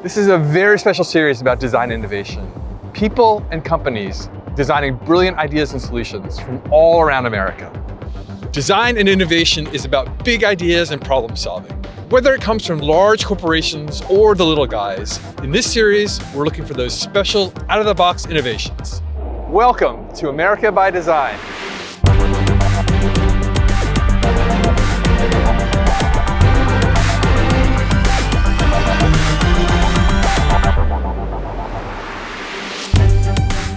This is a very special series about design innovation. People and companies designing brilliant ideas and solutions from all around America. Design and innovation is about big ideas and problem solving. Whether it comes from large corporations or the little guys, in this series, we're looking for those special out-of-the-box innovations. Welcome to America by Design.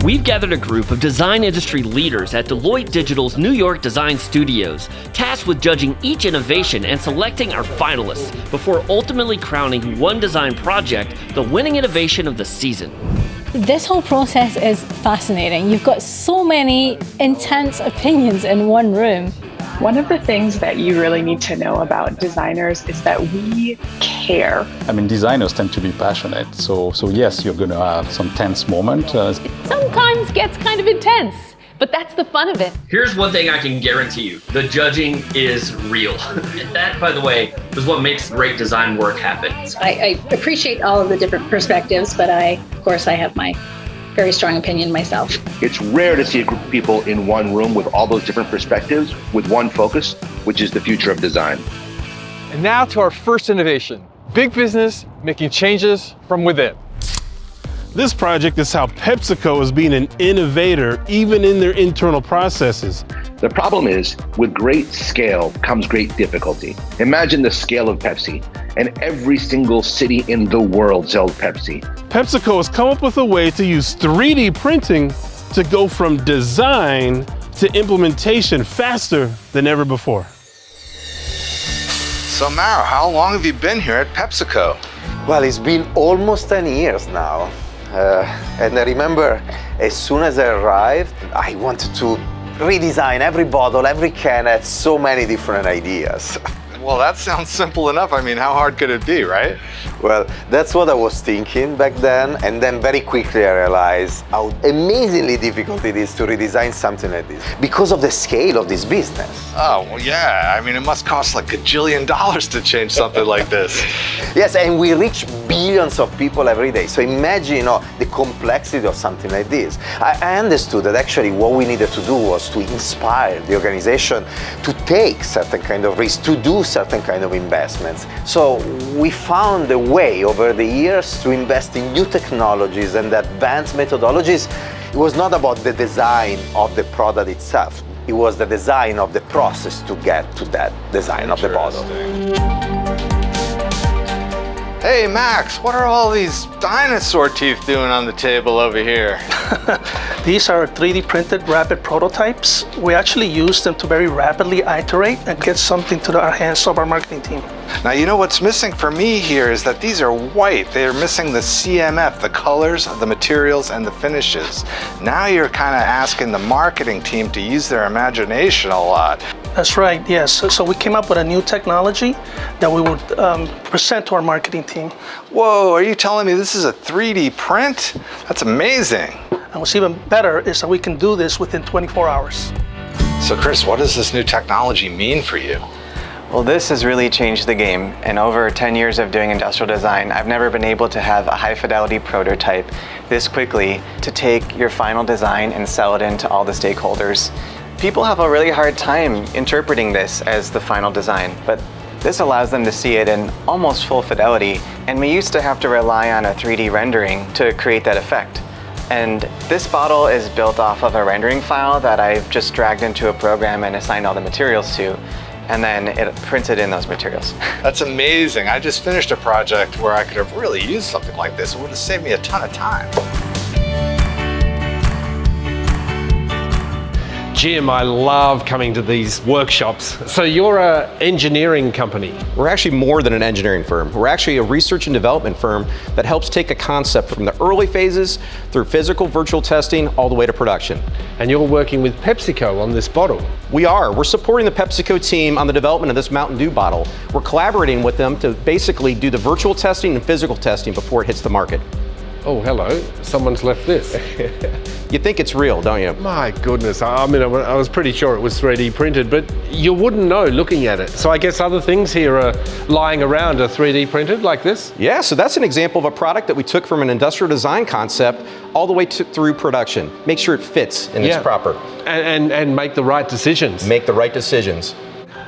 We've gathered a group of design industry leaders at Deloitte Digital's New York Design Studios, tasked with judging each innovation and selecting our finalists before ultimately crowning one design project the winning innovation of the season. This whole process is fascinating. You've got so many intense opinions in one room. One of the things that you really need to know about designers is that we care. I mean, designers tend to be passionate, so yes, you're going to have some tense moments. Sometimes gets kind of intense, but that's the fun of it. Here's one thing I can guarantee you. The judging is real. And that, by the way, is what makes great design work happen. I appreciate all of the different perspectives, but of course I have my very strong opinion myself. It's rare to see a group of people in one room with all those different perspectives with one focus, which is the future of design. And now to our first innovation, big business making changes from within. This project is how PepsiCo is being an innovator even in their internal processes. The problem is, with great scale comes great difficulty. Imagine the scale of Pepsi, and every single city in the world sells Pepsi. PepsiCo has come up with a way to use 3D printing to go from design to implementation faster than ever before. So Mauro, how long have you been here at PepsiCo? Well, it's been almost 10 years now. And I remember as soon as I arrived, I wanted to redesign every bottle, every can. Had so many different ideas. Well, that sounds simple enough. I mean, how hard could it be, right? Well, that's what I was thinking back then, and then very quickly I realized how amazingly difficult it is to redesign something like this because of the scale of this business. Oh, well, yeah. I mean, it must cost like $1 gajillion to change something like this. Yes, and we reach billions of people every day. So imagine, the complexity of something like this. I understood that actually what we needed to do was to inspire the organization to take certain kind of risks, to do certain kind of investments. So we found a way over the years to invest in new technologies and advanced methodologies. It was not about the design of the product itself. It was the design of the process to get to that design of the bottle. Hey, Max, what are all these dinosaur teeth doing on the table over here? These are 3D printed rapid prototypes. We actually use them to very rapidly iterate and get something to our hands of our marketing team. Now, you know what's missing for me here is that these are white. They're missing the CMF, the colors, the materials, and the finishes. Now you're kind of asking the marketing team to use their imagination a lot. That's right, yes. So we came up with a new technology that we would present to our marketing team. Whoa, are you telling me this is a 3D print? That's amazing. And what's even better is that we can do this within 24 hours. So Chris, what does this new technology mean for you? Well, this has really changed the game. In over 10 years of doing industrial design, I've never been able to have a high fidelity prototype this quickly to take your final design and sell it into all the stakeholders. People have a really hard time interpreting this as the final design, but this allows them to see it in almost full fidelity, and we used to have to rely on a 3D rendering to create that effect. And this bottle is built off of a rendering file that I've just dragged into a program and assigned all the materials to, and then it printed in those materials. That's amazing. I just finished a project where I could have really used something like this. It would have saved me a ton of time. Jim, I love coming to these workshops. So you're an engineering company. We're actually more than an engineering firm. We're actually a research and development firm that helps take a concept from the early phases through physical virtual testing all the way to production. And you're working with PepsiCo on this bottle. We are. We're supporting the PepsiCo team on the development of this Mountain Dew bottle. We're collaborating with them to basically do the virtual testing and physical testing before it hits the market. Oh, hello. Someone's left this. You think it's real, don't you? My goodness. I mean, I was pretty sure it was 3D printed, but you wouldn't know looking at it. So I guess other things here are lying around are 3D printed like this? Yeah, so that's an example of a product that we took from an industrial design concept all the way through production. Make sure it fits and it's proper. And make the right decisions. Make the right decisions.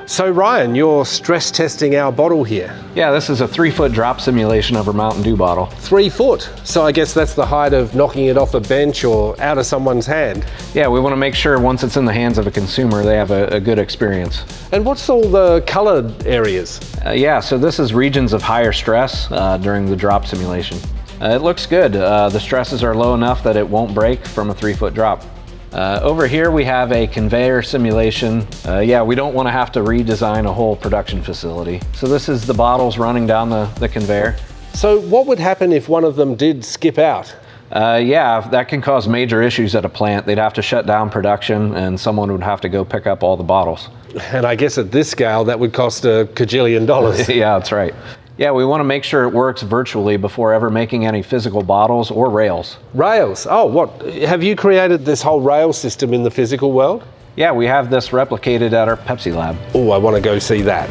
So Ryan, you're stress testing our bottle here. Yeah, this is a 3-foot drop simulation of our Mountain Dew bottle. 3 foot? So I guess that's the height of knocking it off a bench or out of someone's hand. Yeah, we want to make sure once it's in the hands of a consumer, they have a good experience. And what's all the colored areas? Yeah, so this is regions of higher stress during the drop simulation. It looks good. The stresses are low enough that it won't break from a 3-foot drop. Over here we have a conveyor simulation. Yeah, we don't want to have to redesign a whole production facility. So this is the bottles running down the conveyor. So what would happen if one of them did skip out? Yeah, that can cause major issues at a plant. They'd have to shut down production and someone would have to go pick up all the bottles. And I guess at this scale that would cost $1 kajillion. Yeah, that's right. Yeah, we want to make sure it works virtually before ever making any physical bottles or rails. Rails? Oh, what? Have you created this whole rail system in the physical world? Yeah, we have this replicated at our Pepsi lab. Oh, I want to go see that.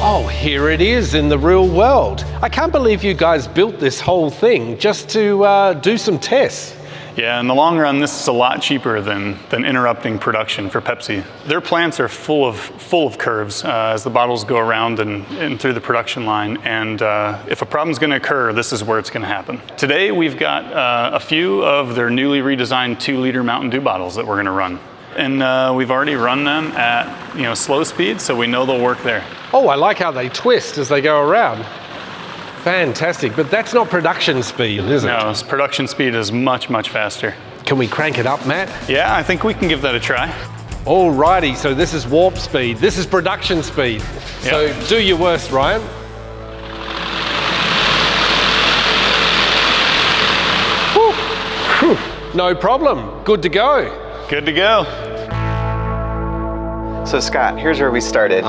Oh, here it is in the real world. I can't believe you guys built this whole thing just to do some tests. Yeah, in the long run, this is a lot cheaper than interrupting production for Pepsi. Their plants are full of curves as the bottles go around and through the production line. And if a problem's going to occur, this is where it's going to happen. Today, we've got a few of their newly redesigned 2-liter Mountain Dew bottles that we're going to run. And we've already run them at slow speed, so we know they'll work there. Oh, I like how they twist as they go around. Fantastic, but that's not production speed, is it? No, production speed is much, much faster. Can we crank it up, Matt? Yeah, I think we can give that a try. Alrighty, so this is warp speed. This is production speed. Yep. So do your worst, Ryan. Whew. No problem, good to go. Good to go. So Scott, here's where we started.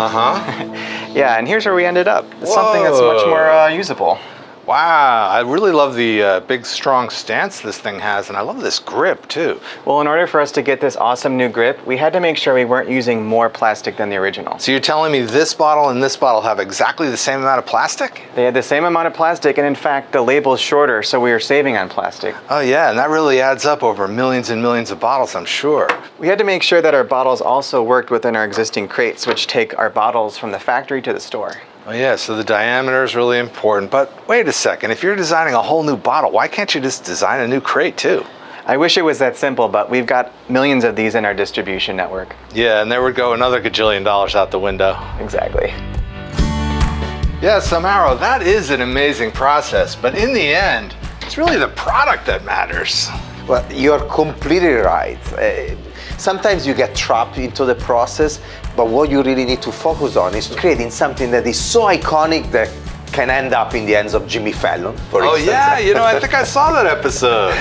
Yeah, and here's where we ended up. It's Whoa. something that's much more usable. Wow, I really love the big, strong stance this thing has, and I love this grip, too. Well, in order for us to get this awesome new grip, we had to make sure we weren't using more plastic than the original. So you're telling me this bottle and this bottle have exactly the same amount of plastic? They had the same amount of plastic, and in fact, the label's shorter, so we were saving on plastic. Oh yeah, and that really adds up over millions and millions of bottles, I'm sure. We had to make sure that our bottles also worked within our existing crates, which take our bottles from the factory to the store. Oh yeah, so the diameter is really important. But wait a second, if you're designing a whole new bottle, why can't you just design a new crate too? I wish it was that simple, but we've got millions of these in our distribution network. Yeah, and there would go another $1 gajillion out the window. Exactly. Yeah, so MAURO, that is an amazing process, but in the end, it's really the product that matters. Well, you're completely right. Sometimes you get trapped into the process, but what you really need to focus on is creating something that is so iconic that can end up in the hands of Jimmy Fallon, for instance. Oh yeah, I think I saw that episode.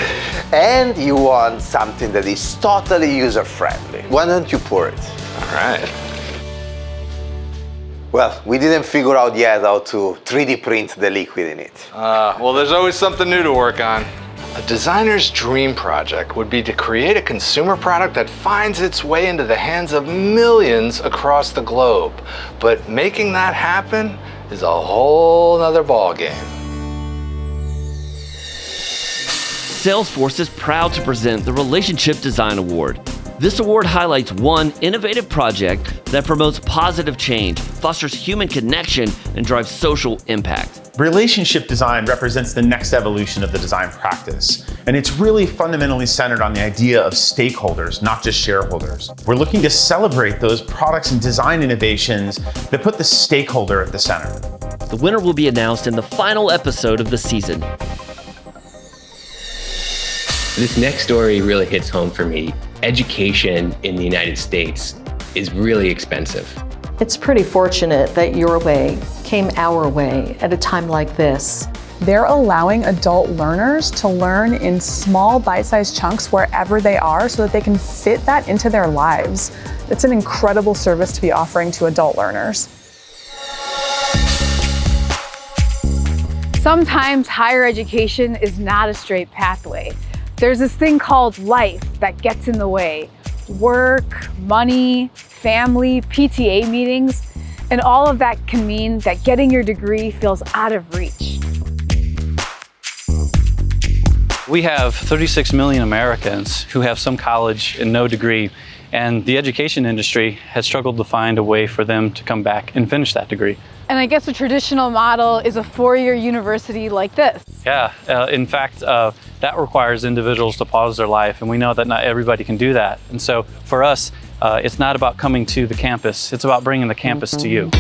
And you want something that is totally user-friendly. Why don't you pour it? All right. Well, we didn't figure out yet how to 3D print the liquid in it. Well, there's always something new to work on. A designer's dream project would be to create a consumer product that finds its way into the hands of millions across the globe. But making that happen is a whole nother ballgame. Salesforce is proud to present the Relationship Design Award. This award highlights one innovative project that promotes positive change, fosters human connection, and drives social impact. Relationship design represents the next evolution of the design practice, and it's really fundamentally centered on the idea of stakeholders, not just shareholders. We're looking to celebrate those products and design innovations that put the stakeholder at the center. The winner will be announced in the final episode of the season. This next story really hits home for me. Education in the United States is really expensive. It's pretty fortunate that your way came our way at a time like this. They're allowing adult learners to learn in small bite-sized chunks wherever they are so that they can fit that into their lives. It's an incredible service to be offering to adult learners. Sometimes higher education is not a straight pathway. There's this thing called life that gets in the way. Work, money, family, PTA meetings, and all of that can mean that getting your degree feels out of reach. We have 36 million Americans who have some college and no degree, and the education industry has struggled to find a way for them to come back and finish that degree. And I guess a traditional model is a four-year university like this. Yeah, in fact, that requires individuals to pause their life, and we know that not everybody can do that. And so for us, it's not about coming to the campus, it's about bringing the campus to you.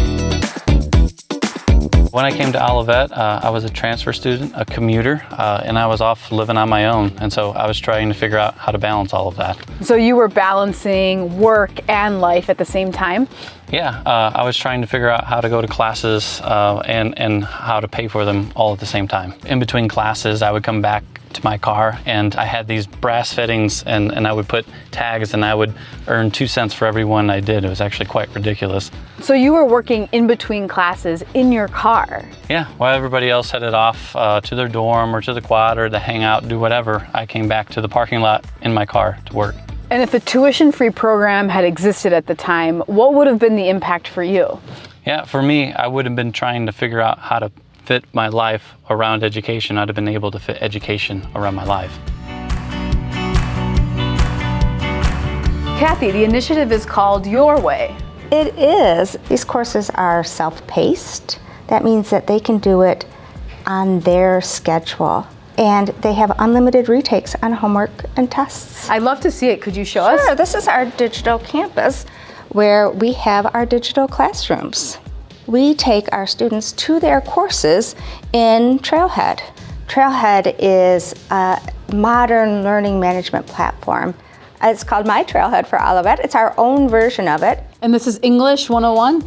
When I came to Olivet, I was a transfer student, a commuter, and I was off living on my own. And so I was trying to figure out how to balance all of that. So you were balancing work and life at the same time? Yeah, I was trying to figure out how to go to classes and how to pay for them all at the same time. In between classes, I would come back to my car and I had these brass fittings and I would put tags and I would earn 2 cents for every one I did. It was actually quite ridiculous. So you were working in between classes in your car? Yeah, while everybody else headed off to their dorm or to the quad or to hang out, do whatever, I came back to the parking lot in my car to work. And if the tuition-free program had existed at the time, what would have been the impact for you? Yeah, for me, I would have been trying to figure out how to fit my life around education. I'd have been able to fit education around my life. Kathy, the initiative is called Your Way. It is. These courses are self-paced. That means that they can do it on their schedule. And they have unlimited retakes on homework and tests. I'd love to see it. Could you show us? Sure. This is our digital campus where we have our digital classrooms. We take our students to their courses in Trailhead. Trailhead is a modern learning management platform. It's called My Trailhead for Olivet. It's our own version of it. And this is English 101?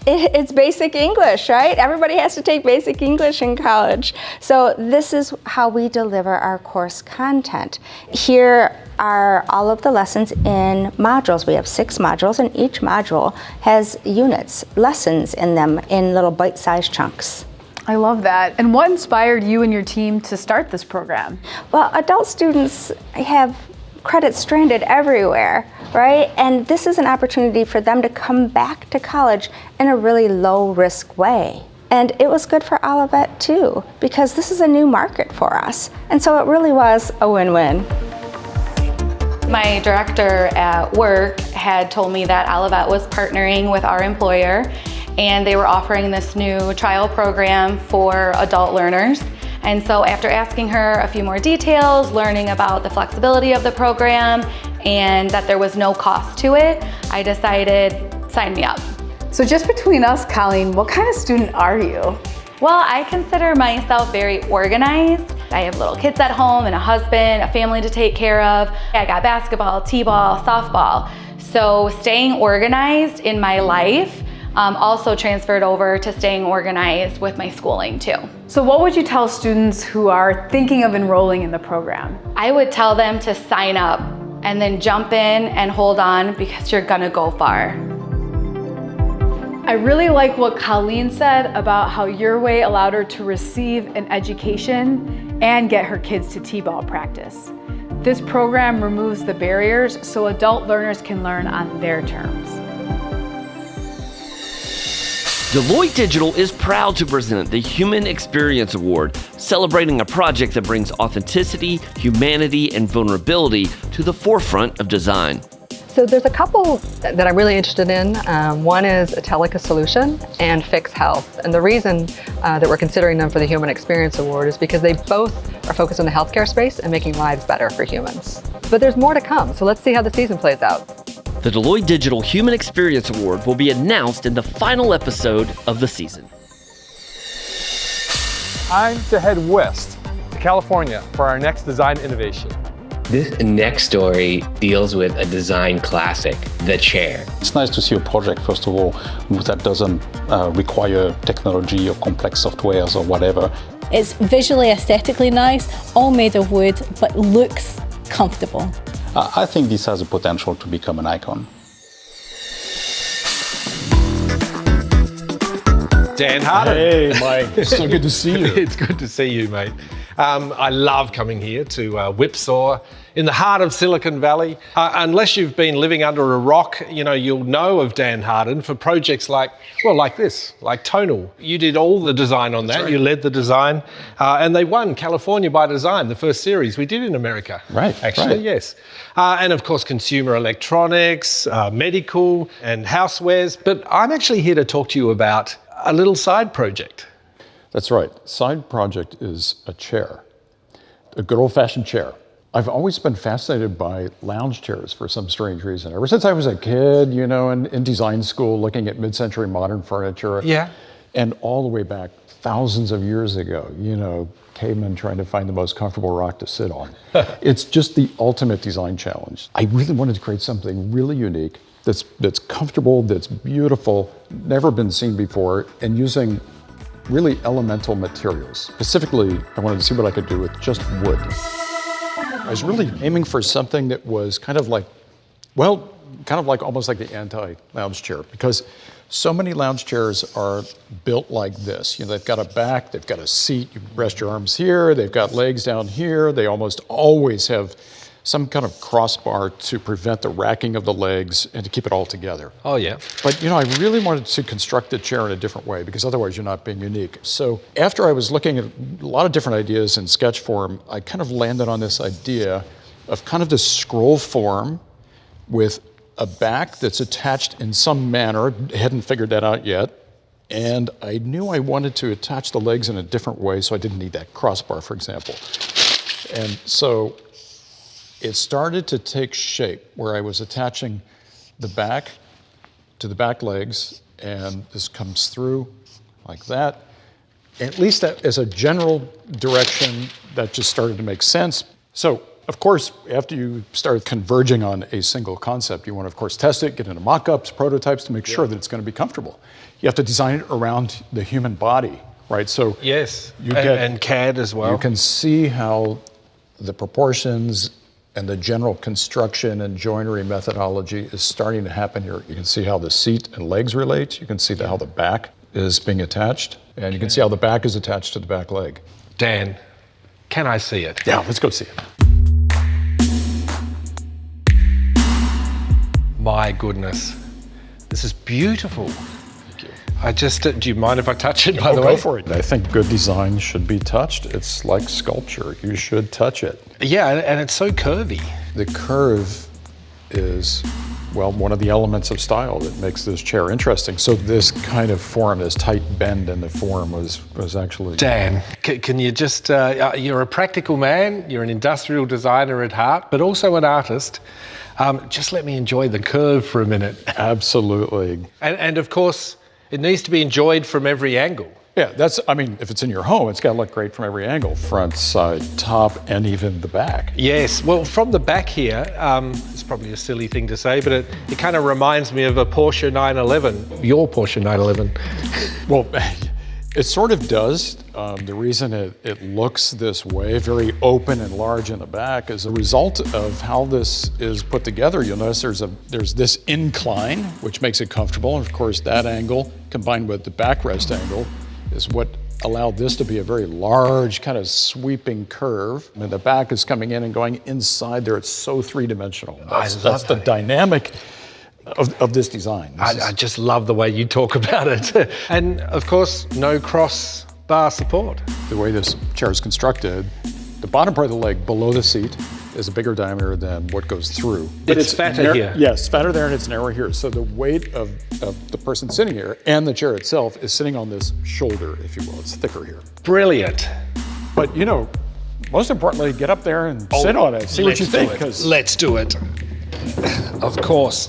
It's basic English, right? Everybody has to take basic English in college. So this is how we deliver our course content. Here are all of the lessons in modules. We have 6 modules, and each module has units, lessons in them in little bite-sized chunks. I love that. And what inspired you and your team to start this program? Well, adult students have credits stranded everywhere, right? And this is an opportunity for them to come back to college in a really low-risk way. And it was good for Olivet too, because this is a new market for us. And so it really was a win-win. My director at work had told me that Olivet was partnering with our employer and they were offering this new trial program for adult learners. And so after asking her a few more details, learning about the flexibility of the program and that there was no cost to it, I decided, sign me up. So just between us, Colleen, what kind of student are you? Well, I consider myself very organized. I have little kids at home and a husband, a family to take care of. I got basketball, t-ball, softball. So staying organized in my life also transferred over to staying organized with my schooling too. So what would you tell students who are thinking of enrolling in the program? I would tell them to sign up and then jump in and hold on because you're gonna go far. I really like what Colleen said about how Your Way allowed her to receive an education and get her kids to t-ball practice. This program removes the barriers so adult learners can learn on their terms. Deloitte Digital is proud to present the Human Experience Award, celebrating a project that brings authenticity, humanity, and vulnerability to the forefront of design. So there's a couple that I'm really interested in. One is a Teleca Solution and Fix Health. And the reason that we're considering them for the Human Experience Award is because they both are focused on the healthcare space and making lives better for humans. But there's more to come, so let's see how the season plays out. The Deloitte Digital Human Experience Award will be announced in the final episode of the season. Time to head west to California for our next design innovation. This next story deals with a design classic, the chair. It's nice to see a project, first of all, that doesn't require technology or complex softwares or whatever. It's visually, aesthetically nice, all made of wood, but looks comfortable. I think this has the potential to become an icon. Dan Harden. Hey, Mike. So good to see you. It's good to see you, mate. I love coming here to Whipsaw in the heart of Silicon Valley. Unless you've been living under a rock, you'll know of Dan Harden for projects like this, like Tonal. You did all the design on that. Right. You led the design, and they won California by Design, the first series we did in America. Right, actually, right. Yes. And of course, consumer electronics, medical, and housewares. But I'm actually here to talk to you about a little side project. That's right. Side project is a chair, a good old-fashioned chair. I've always been fascinated by lounge chairs for some strange reason. Ever since I was a kid, in design school, looking at mid-century modern furniture. Yeah. And all the way back thousands of years ago, cavemen trying to find the most comfortable rock to sit on. It's just the ultimate design challenge. I really wanted to create something really unique, that's comfortable, that's beautiful, never been seen before, and using really elemental materials. Specifically, I wanted to see what I could do with just wood. I was really aiming for something that was almost like the anti-lounge chair, because so many lounge chairs are built like this. They've got a back, they've got a seat, you rest your arms here, they've got legs down here, they almost always have some kind of crossbar to prevent the racking of the legs and to keep it all together. Oh, yeah. But, I really wanted to construct the chair in a different way, because otherwise you're not being unique. So after I was looking at a lot of different ideas in sketch form, I kind of landed on this idea of kind of this scroll form with a back that's attached in some manner. Hadn't figured that out yet. And I knew I wanted to attach the legs in a different way, so I didn't need that crossbar, for example. And so it started to take shape where I was attaching the back to the back legs, and this comes through like that. At least that, as a general direction, that just started to make sense. So, of course, after you start converging on a single concept, you want to, of course, test it, get into mock-ups, prototypes to make sure that it's going to be comfortable. You have to design it around the human body, right? So yes, and CAD as well. You can see how the proportions and the general construction and joinery methodology is starting to happen here. You can see how the seat and legs relate. You can see how the back is being attached. And you can see how the back is attached to the back leg. Dan, can I see it? Yeah, let's go see it. My goodness, this is beautiful. Thank you. Do you mind if I touch it, by the way? Go for it. I think good design should be touched. It's like sculpture. You should touch it. Yeah, and it's so curvy. The curve is, one of the elements of style that makes this chair interesting. So this kind of form, this tight bend in the form was actually... Dan, can you just, you're a practical man, you're an industrial designer at heart, but also an artist. Just let me enjoy the curve for a minute. Absolutely. And of course, it needs to be enjoyed from every angle. Yeah, if it's in your home, it's got to look great from every angle. Front, side, top, and even the back. Yes, well, from the back here, it's probably a silly thing to say, but it kind of reminds me of a Porsche 911, your Porsche 911. Well, it sort of does. The reason it looks this way, very open and large in the back, is a result of how this is put together. You'll notice there's this incline, which makes it comfortable. And of course, that angle combined with the backrest angle is what allowed this to be a very large kind of sweeping curve. And the back is coming in and going inside there. It's so three-dimensional. That's the dynamic of this design. I just love the way you talk about it. And of course, no crossbar support. The way this chair is constructed, the bottom part of the leg below the seat is a bigger diameter than what goes through. But it's fatter here. Yes, fatter there and it's narrower here. So the weight of the person sitting here and the chair itself is sitting on this shoulder, if you will. It's thicker here. Brilliant. But most importantly, get up there and sit on it. See what you think. Let's do it. Of course.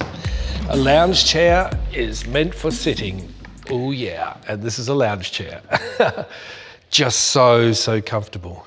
A lounge chair is meant for sitting. Oh yeah, and this is a lounge chair. Just so comfortable.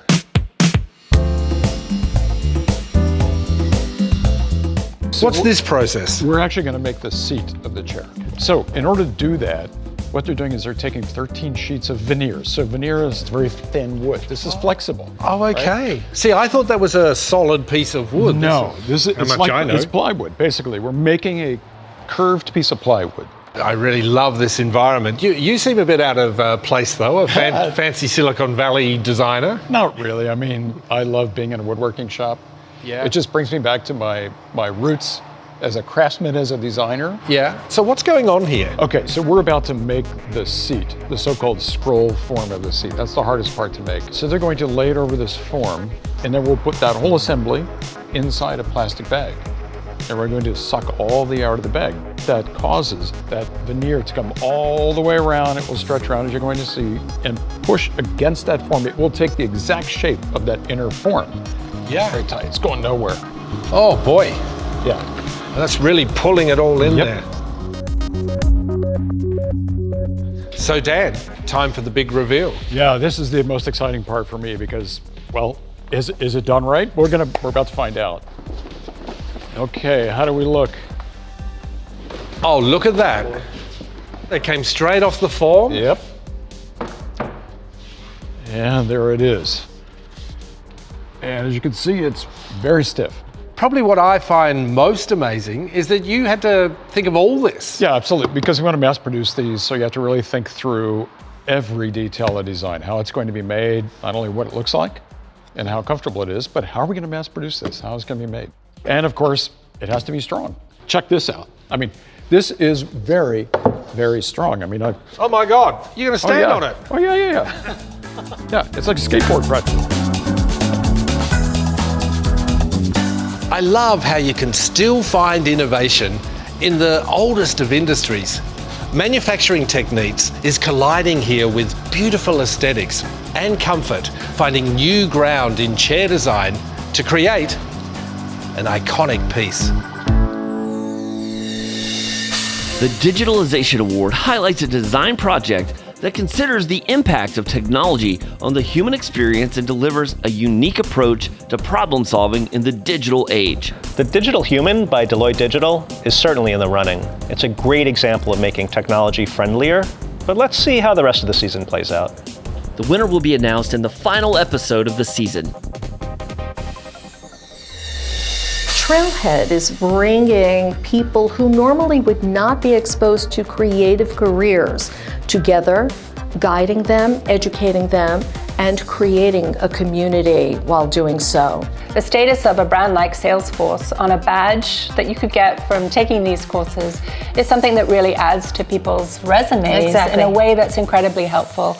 What's this process? We're actually going to make the seat of the chair. So in order to do that, what they're doing is they're taking 13 sheets of veneer. So veneer is very thin wood. This is flexible. Oh, okay. Right? See, I thought that was a solid piece of wood. No, it's plywood, basically. We're making a curved piece of plywood. I really love this environment. You seem a bit out of place, though, a fancy Silicon Valley designer. Not really. I mean, I love being in a woodworking shop. Yeah. It just brings me back to my roots as a craftsman, as a designer. Yeah. So what's going on here? Okay, so we're about to make the seat, the so-called scroll form of the seat. That's the hardest part to make. So they're going to lay it over this form, and then we'll put that whole assembly inside a plastic bag. And we're going to suck all the air out of the bag. That causes that veneer to come all the way around. It will stretch around, as you're going to see, and push against that form. It will take the exact shape of that inner form. Yeah. Very tight. It's going nowhere. Oh, boy. Yeah. That's really pulling it all in there. So Dan, time for the big reveal. Yeah, this is the most exciting part for me because, well, is it done right? We're about to find out. Okay, how do we look? Oh, look at that. They came straight off the form. Yep. And there it is. And as you can see, it's very stiff. Probably what I find most amazing is that you had to think of all this. Yeah, absolutely, because we want to mass produce these, so you have to really think through every detail of design, how it's going to be made, not only what it looks like and how comfortable it is, but how are we going to mass produce this? How is it going to be made? And of course, it has to be strong. Check this out. I mean, this is very, very strong. I mean, oh my God, you're going to stand on it. Oh yeah. Yeah, it's like a skateboard practice. I love how you can still find innovation in the oldest of industries. Manufacturing techniques is colliding here with beautiful aesthetics and comfort, finding new ground in chair design to create an iconic piece. The Digitalization Award highlights a design project that considers the impact of technology on the human experience and delivers a unique approach to problem solving in the digital age. The Digital Human by Deloitte Digital is certainly in the running. It's a great example of making technology friendlier, but let's see how the rest of the season plays out. The winner will be announced in the final episode of the season. Trailhead is bringing people who normally would not be exposed to creative careers together, guiding them, educating them, and creating a community while doing so. The status of a brand like Salesforce on a badge that you could get from taking these courses is something that really adds to people's resumes in a way that's incredibly helpful.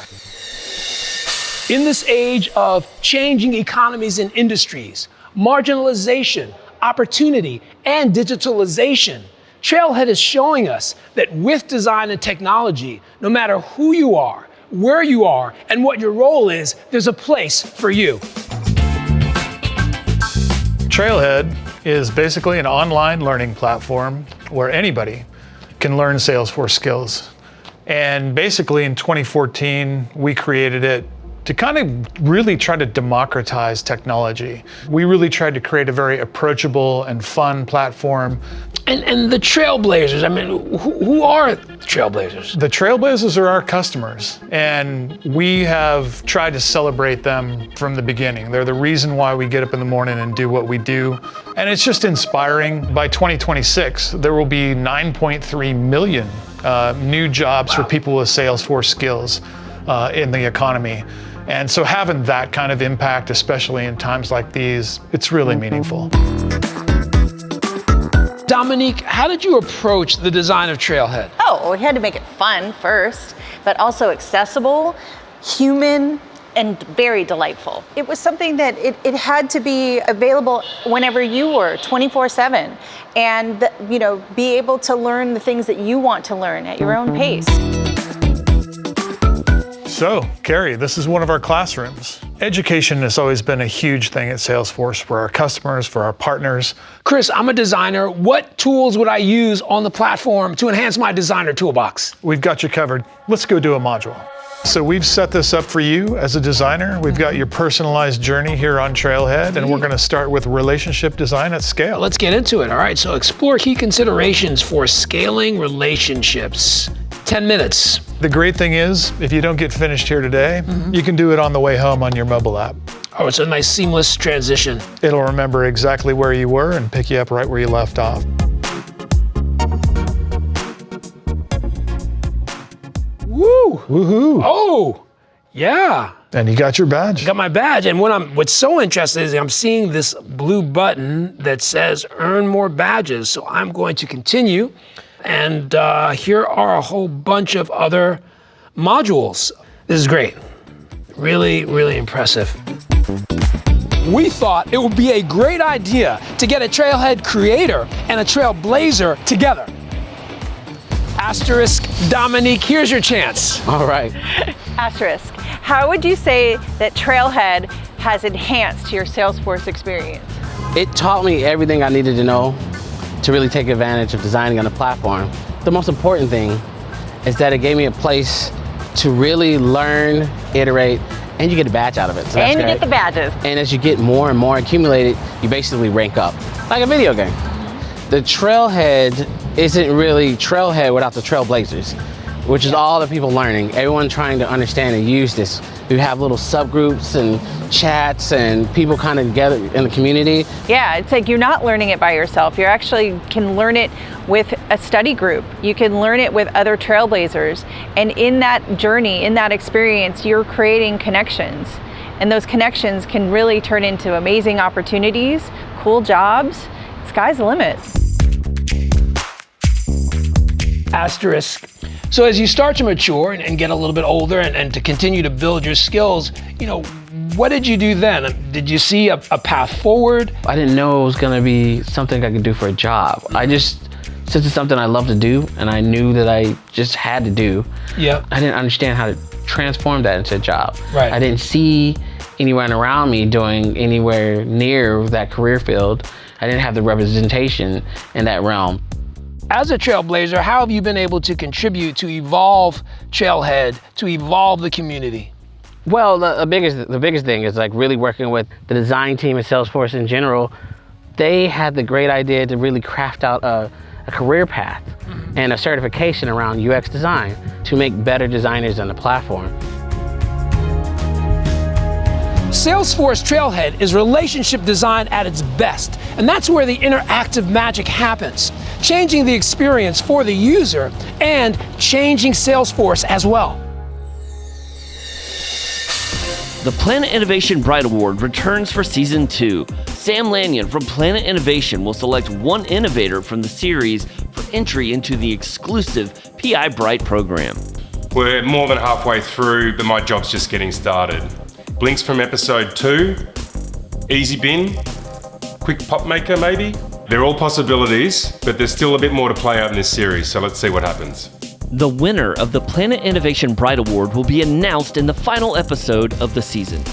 In this age of changing economies and industries, marginalization, opportunity, and digitalization, Trailhead is showing us that with design and technology, no matter who you are, where you are, and what your role is, there's a place for you. Trailhead is basically an online learning platform where anybody can learn Salesforce skills. And basically in 2014, we created it to kind of really try to democratize technology. We really tried to create a very approachable and fun platform. And the Trailblazers, I mean, who are the Trailblazers? The Trailblazers are our customers, and we have tried to celebrate them from the beginning. They're the reason why we get up in the morning and do what we do. And it's just inspiring. By 2026, there will be 9.3 million new jobs for people with Salesforce skills in the economy. And so having that kind of impact, especially in times like these, it's really meaningful. Dominique, how did you approach the design of Trailhead? Oh, well, we had to make it fun first, but also accessible, human, and very delightful. It was something that it had to be available whenever you were, 24/7, and be able to learn the things that you want to learn at your own pace. So, Carrie, this is one of our classrooms. Education has always been a huge thing at Salesforce for our customers, for our partners. Chris, I'm a designer. What tools would I use on the platform to enhance my designer toolbox? We've got you covered. Let's go do a module. So we've set this up for you as a designer. We've got your personalized journey here on Trailhead, and we're going to start with relationship design at scale. Let's get into it. All right, so explore key considerations for scaling relationships. 10 minutes. The great thing is, if you don't get finished here today, you can do it on the way home on your mobile app. Oh, it's a nice seamless transition. It'll remember exactly where you were and pick you up right where you left off. Woo! Woohoo! Oh, yeah. And you got your badge. Got my badge, and what's so interesting is I'm seeing this blue button that says earn more badges. So I'm going to continue, and here are a whole bunch of other modules. This is great. Really, really impressive. We thought it would be a great idea to get a trailhead creator and a trailblazer together. Asterisk, Dominique, here's your chance. All right. Asterisk, how would you say that Trailhead has enhanced your Salesforce experience? It taught me everything I needed to know to really take advantage of designing on the platform. The most important thing is that it gave me a place to really learn, iterate, and you get a badge out of it. So and you get the badges. And as you get more and more accumulated, you basically rank up, like a video game. The Trailhead isn't really Trailhead without the Trailblazers, which is all the people learning, everyone trying to understand and use this. We have little subgroups and chats and people kind of together in the community. Yeah, it's like you're not learning it by yourself. You actually can learn it with a study group. You can learn it with other trailblazers. And in that journey, in that experience, you're creating connections. And those connections can really turn into amazing opportunities, cool jobs. Sky's the limit. Asterisk. So as you start to mature and get a little bit older and to continue to build your skills, what did you do then? Did you see a path forward? I didn't know it was gonna be something I could do for a job. Since it's something I love to do and I knew that I just had to do, yeah. I didn't understand how to transform that into a job. Right. I didn't see anyone around me doing anywhere near that career field. I didn't have the representation in that realm. As a trailblazer, how have you been able to contribute to evolve Trailhead, to evolve the community? Well, the biggest thing is like really working with the design team at Salesforce in general. They had the great idea to really craft out a career path and a certification around UX design to make better designers on the platform. Salesforce Trailhead is relationship design at its best, and that's where the interactive magic happens, changing the experience for the user and changing Salesforce as well. The Planet Innovation Bright Award returns for Season 2. Sam Lanyon from Planet Innovation will select one innovator from the series for entry into the exclusive PI Bright program. We're more than halfway through, but my job's just getting started. Blinks from episode 2, Easy Bin, Quick Pop Maker maybe? They're all possibilities, but there's still a bit more to play out in this series, so let's see what happens. The winner of the Planet Innovation Bright Award will be announced in the final episode of the season.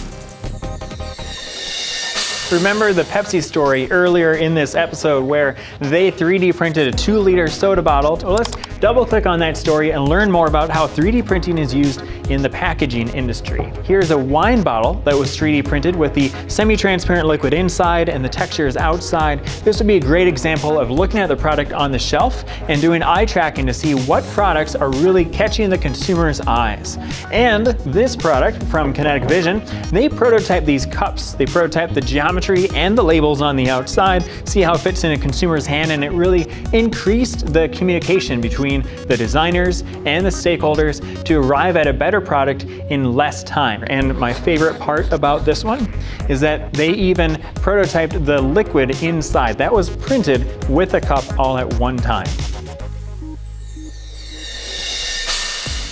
Remember the Pepsi story earlier in this episode where they 3D printed a 2-liter soda bottle? Well, let's double click on that story and learn more about how 3D printing is used in the packaging industry. Here's a wine bottle that was 3D printed with the semi-transparent liquid inside and the textures outside. This would be a great example of looking at the product on the shelf and doing eye tracking to see what products are really catching the consumer's eyes. And this product from Kinetic Vision, they prototyped these cups. They prototyped the geometry and the labels on the outside, see how it fits in a consumer's hand, and it really increased the communication between the designers and the stakeholders to arrive at a better product in less time. And my favorite part about this one is that they even prototyped the liquid inside. That was printed with a cup all at one time.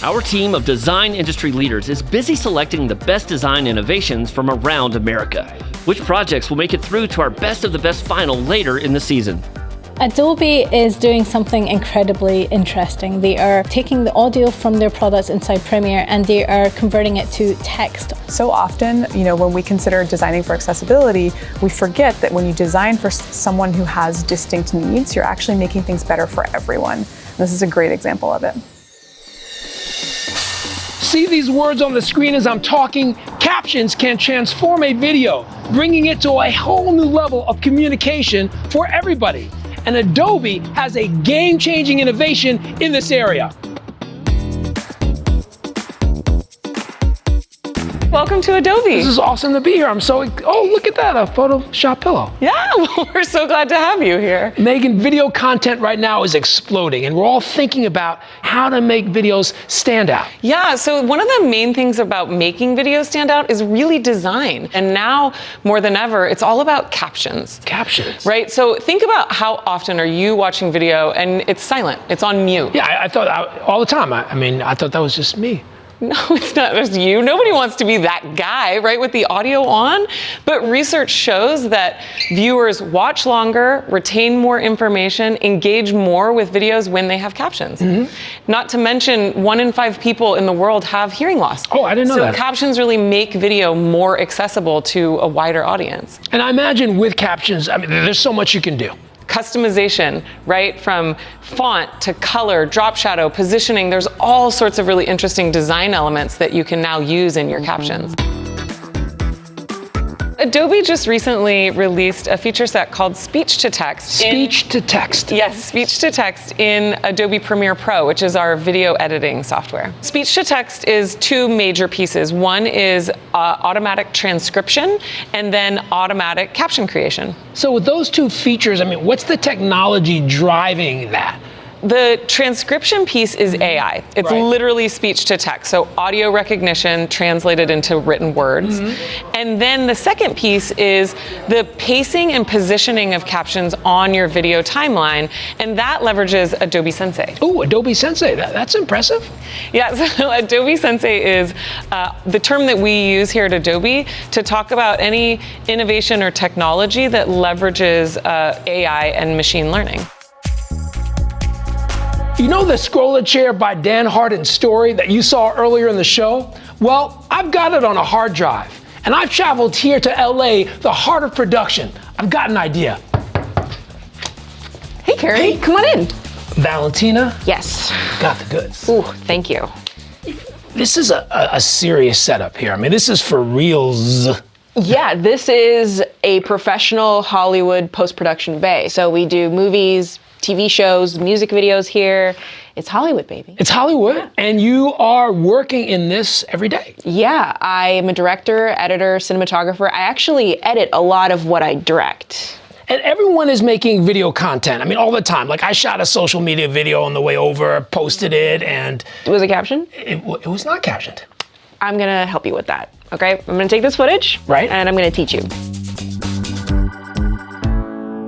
Our team of design industry leaders is busy selecting the best design innovations from around America. Which projects will make it through to our best of the best final later in the season? Adobe is doing something incredibly interesting. They are taking the audio from their products inside Premiere and they are converting it to text. So often, when we consider designing for accessibility, we forget that when you design for someone who has distinct needs, you're actually making things better for everyone. This is a great example of it. See these words on the screen as I'm talking? Captions can transform a video, bringing it to a whole new level of communication for everybody. And Adobe has a game-changing innovation in this area. Welcome to Adobe. This is awesome to be here. I'm so, oh, look at that, a Photoshop pillow. Yeah, well, we're so glad to have you here. Megan, video content right now is exploding, and we're all thinking about how to make videos stand out. Yeah, so one of the main things about making videos stand out is really design. And now, more than ever, it's all about captions. Captions. Right, so think about how often are you watching video and it's silent, it's on mute. Yeah, I thought all the time. I mean, I thought that was just me. No, it's not just you. Nobody wants to be that guy, right, with the audio on. But research shows that viewers watch longer, retain more information, engage more with videos when they have captions. Not to mention, 1 in 5 people in the world have hearing loss. Oh, I didn't know that. So captions really make video more accessible to a wider audience. And I imagine with captions, I mean, there's so much you can do. Customization, right? From font to color, drop shadow, positioning, there's all sorts of really interesting design elements that you can now use in your captions. Adobe just recently released a feature set called Speech to Text. Speech to Text? Yes, Speech to Text in Adobe Premiere Pro, which is our video editing software. Speech to Text is 2 major pieces. One is automatic transcription and then automatic caption creation. So with those 2 features, I mean, what's the technology driving that? The transcription piece is AI. It's literally speech to text, so audio recognition translated into written words. And then the second piece is the pacing and positioning of captions on your video timeline, and that leverages Adobe Sensei. Oh, Adobe Sensei, that's impressive. Yeah, so Adobe Sensei is the term that we use here at Adobe to talk about any innovation or technology that leverages AI and machine learning. You know the Skrolla Chair by Dan Harden story that you saw earlier in the show? Well, I've got it on a hard drive, and I've traveled here to LA, the heart of production. I've got an idea. Hey, Carrie, come on in. Valentina? Yes. Got the goods. Ooh, thank you. This is a serious setup here. I mean, this is for reals. Yeah, this is a professional Hollywood post-production bay. So we do movies, TV shows, music videos here. It's Hollywood, baby. It's Hollywood, and you are working in this every day. Yeah, I am a director, editor, cinematographer. I actually edit a lot of what I direct. And everyone is making video content. I mean, all the time. Like, I shot a social media video on the way over, posted it, and... Was it captioned? It was not captioned. I'm gonna help you with that, okay? I'm gonna take this footage, and I'm gonna teach you.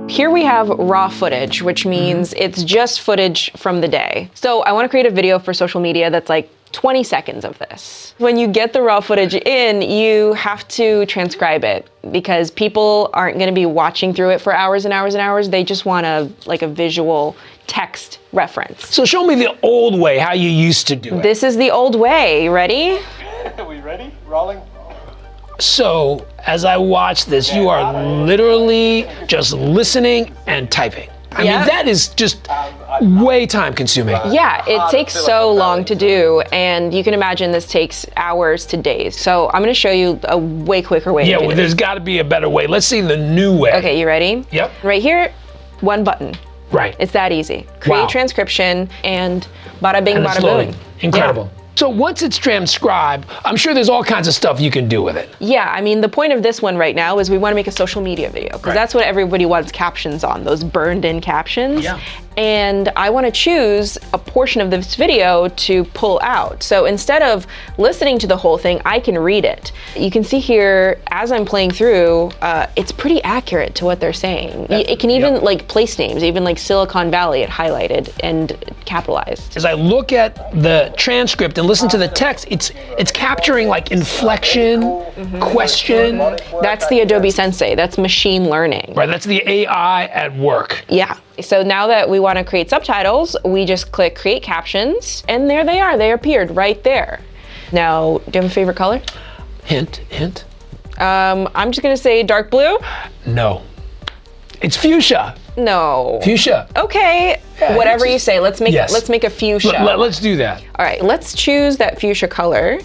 Here we have raw footage, which means it's just footage from the day. So I wanna create a video for social media that's like 20 seconds of this. When you get the raw footage in, you have to transcribe it because people aren't gonna be watching through it for hours and hours and hours. They just want a visual text reference. So show me the old way, how you used to do it. This is the old way. You ready? Are we ready? Rolling? So, as I watch this, you are literally just listening and typing. I mean, that is just way time consuming. Yeah, it takes so long to do, and you can imagine this takes hours to days. So I'm gonna show you a way quicker way to do well, there's gotta be a better way. Let's see the new way. Okay, you ready? Yep. Right here, one button. Right. It's that easy. Create transcription, and bada bing, And bada it's loading. boom. Incredible. So once it's transcribed, I'm sure there's all kinds of stuff you can do with it. Yeah, I mean, the point of this one right now is we want to make a social media video because that's what everybody wants captions on, those burned in captions. Yeah. And I want to choose a portion of this video to pull out. So instead of listening to the whole thing, I can read it. You can see here, as I'm playing through, it's pretty accurate to what they're saying. It can even like place names, even like Silicon Valley, it highlighted and capitalized. As I look at the transcript and listen to the text, it's capturing like inflection, question. That's the Adobe Sensei, that's machine learning. Right, that's the AI at work. Yeah. So now that we want to create subtitles, we just click create captions, and there they are. They appeared right there. Now, do you have a favorite color? Hint, hint. I'm just gonna say dark blue. No. It's fuchsia. No. Fuchsia. Okay. Yeah, whatever you say. Let's make a fuchsia. Let's do that. All right. Let's choose that fuchsia color.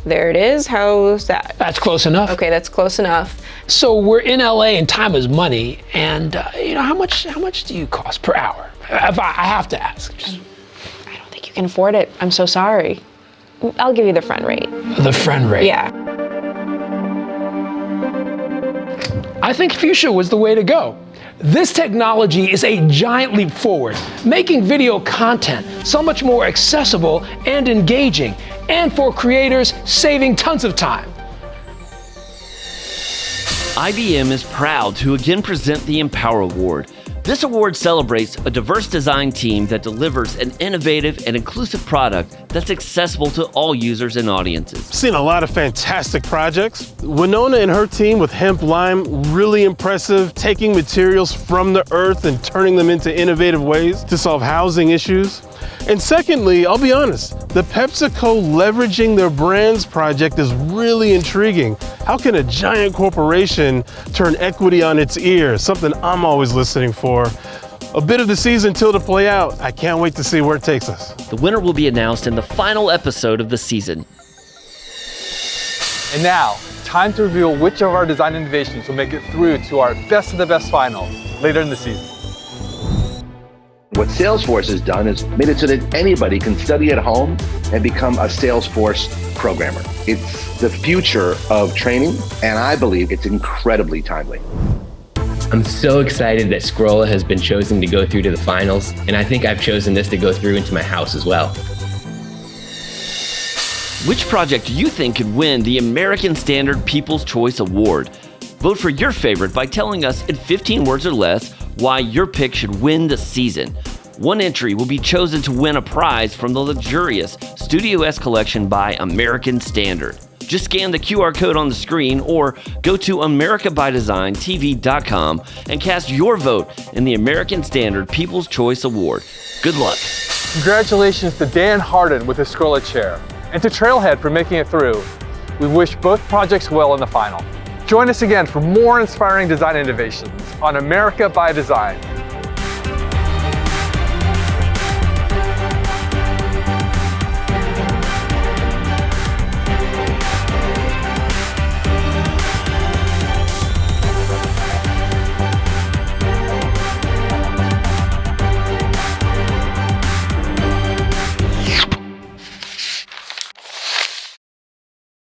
There it is. How's that? That's close enough. Okay, that's close enough. So we're in LA and time is money, and how much do you cost per hour? If I have to ask. I don't think you can afford it. I'm so sorry. I'll give you the friend rate. The friend rate. Yeah. I think fuchsia was the way to go. This technology is a giant leap forward, making video content so much more accessible and engaging, and for creators, saving tons of time. IBM is proud to again present the MAURO Award. This award celebrates a diverse design team that delivers an innovative and inclusive product that's accessible to all users and audiences. Seen a lot of fantastic projects. Winona and her team with Hemp Lime, really impressive, taking materials from the earth and turning them into innovative ways to solve housing issues. And secondly, I'll be honest, the PepsiCo leveraging their brands project is really intriguing. How can a giant corporation turn equity on its ear? Something I'm always listening for. A bit of the season till to play out. I can't wait to see where it takes us. The winner will be announced in the final episode of the season. And now, time to reveal which of our design innovations will make it through to our best of the best final later in the season. What Salesforce has done is made it so that anybody can study at home and become a Salesforce programmer. It's the future of training, and I believe it's incredibly timely. I'm so excited that Skrolla has been chosen to go through to the finals, and I think I've chosen this to go through into my house as well. Which project do you think could win the American Standard People's Choice Award? Vote for your favorite by telling us in 15 words or less why your pick should win the season. One entry will be chosen to win a prize from the luxurious Studio S collection by American Standard. Just scan the QR code on the screen or go to AmericaByDesignTV.com and cast your vote in the American Standard People's Choice Award. Good luck. Congratulations to Dan Harden with his Skrolla Chair, and to Trailhead for making it through. We wish both projects well in the final. Join us again for more inspiring design innovations on America by Design.